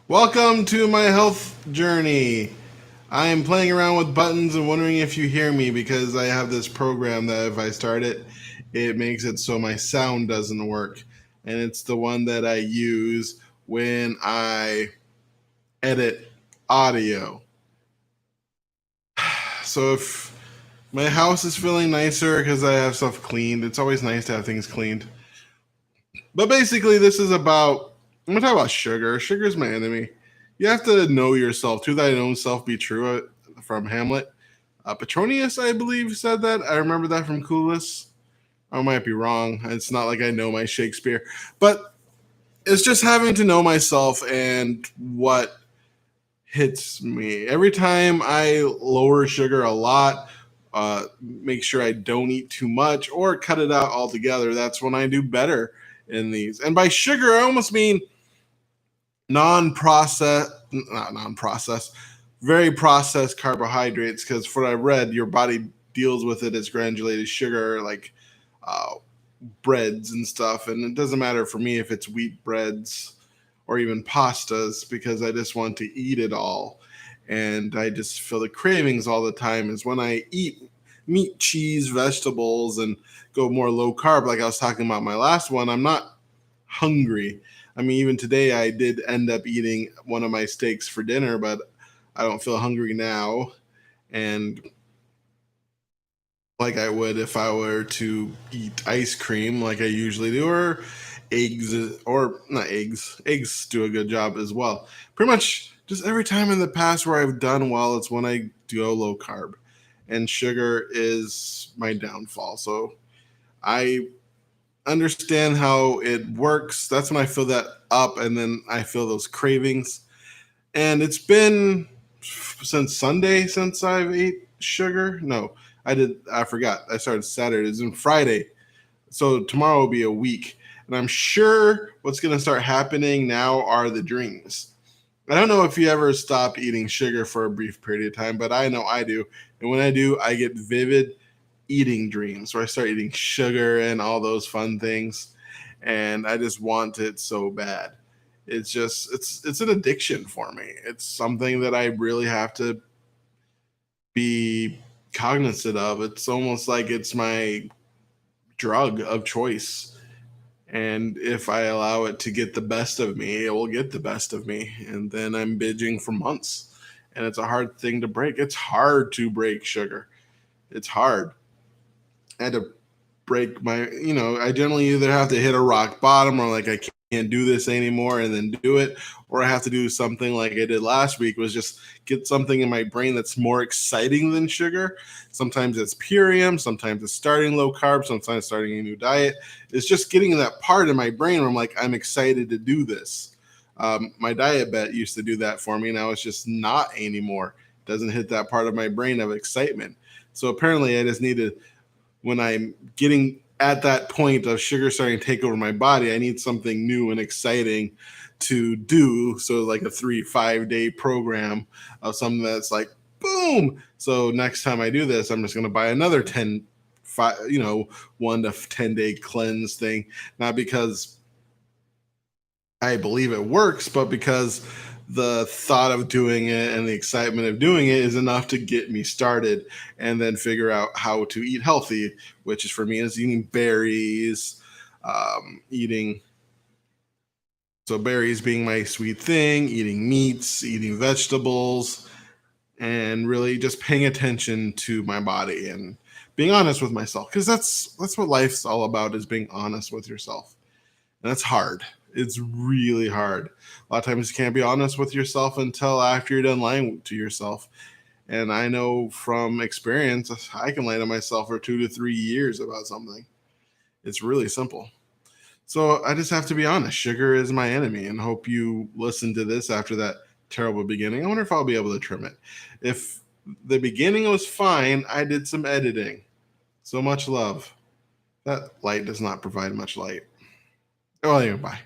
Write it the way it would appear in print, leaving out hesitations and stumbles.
Welcome to my health journey. I am playing around with buttons and wondering if you hear me because I have this program that if I start it, it makes it so my sound doesn't work. And it's the one that I use when I edit audio. So if my house is feeling nicer because I have stuff cleaned, it's always nice to have things cleaned. But basically, this is about, I'm going to talk about sugar. Sugar is my enemy. You have to know yourself. To thine own self be true, from Hamlet. Petronius, I believe, said that. I remember that from Clueless. I might be wrong. It's not like I know my Shakespeare. But it's just having to know myself and what hits me. Every time I lower sugar a lot, make sure I don't eat too much or cut it out altogether, that's when I do better in these. And by sugar, I almost mean not non-processed, very processed carbohydrates. Because for what I read, your body deals with it as granulated sugar, like uh, breads and stuff. And it doesn't matter for me if it's wheat breads or even pastas because I just want to eat it all. And I just feel the cravings all the time is when I eat meat, cheese, vegetables, and go more low carb, like I was talking about my last one. I'm not hungry. I mean, even today I did end up eating one of my steaks for dinner, but I don't feel hungry now. And like I would if I were to eat ice cream like I usually do, or eggs, or not eggs. Eggs do a good job as well. Pretty much just every time in the past where I've done well, it's when I go low carb. And sugar is my downfall. So I understand how it works. That's when I feel that up, and then I feel those cravings. And it's been since Sunday since I've ate sugar. No, I did. I forgot. I started Saturday. It's been Friday, so tomorrow will be a week. And I'm sure what's going to start happening now are the dreams. I don't know if you ever stopped eating sugar for a brief period of time, but I know I do. And when I do, I get vivid eating dreams where I start eating sugar and all those fun things. And I just want it so bad. It's an addiction for me. It's something that I really have to be cognizant of. It's almost like it's my drug of choice. And if I allow it to get the best of me, it will get the best of me. And then I'm binging for months. And it's a hard thing to break. It's hard to break sugar. It's hard. I had to break my, I generally either have to hit a rock bottom or like I can't do this anymore and then do it, or I have to do something like I did last week, was just get something in my brain that's more exciting than sugar. Sometimes it's Purium, sometimes it's starting low carb, sometimes starting a new diet. It's just getting that part in my brain where I'm like, I'm excited to do this. My diet bet used to do that for me. Now it's just not anymore. It doesn't hit that part of my brain of excitement. So apparently I just need to, when I'm getting at that point of sugar starting to take over my body, I need something new and exciting to do. So like a 3-5 day program of something that's like boom. So next time I do this, I'm just going to buy another 1 to 10 day cleanse thing, not because I believe it works, but because the thought of doing it and the excitement of doing it is enough to get me started, and then figure out how to eat healthy, which is for me is eating berries, eating, so berries being my sweet thing, eating meats, eating vegetables, and really just paying attention to my body and being honest with myself, because that's what life's all about, is being honest with yourself. And that's hard. It's really hard. A lot of times you can't be honest with yourself until after you're done lying to yourself. And I know from experience, I can lie to myself for 2 to 3 years about something. It's really simple. So I just have to be honest. Sugar is my enemy, and hope you listen to this after that terrible beginning. I wonder if I'll be able to trim it. If the beginning was fine, I did some editing. So much love. That light does not provide much light. Oh, anyway, bye.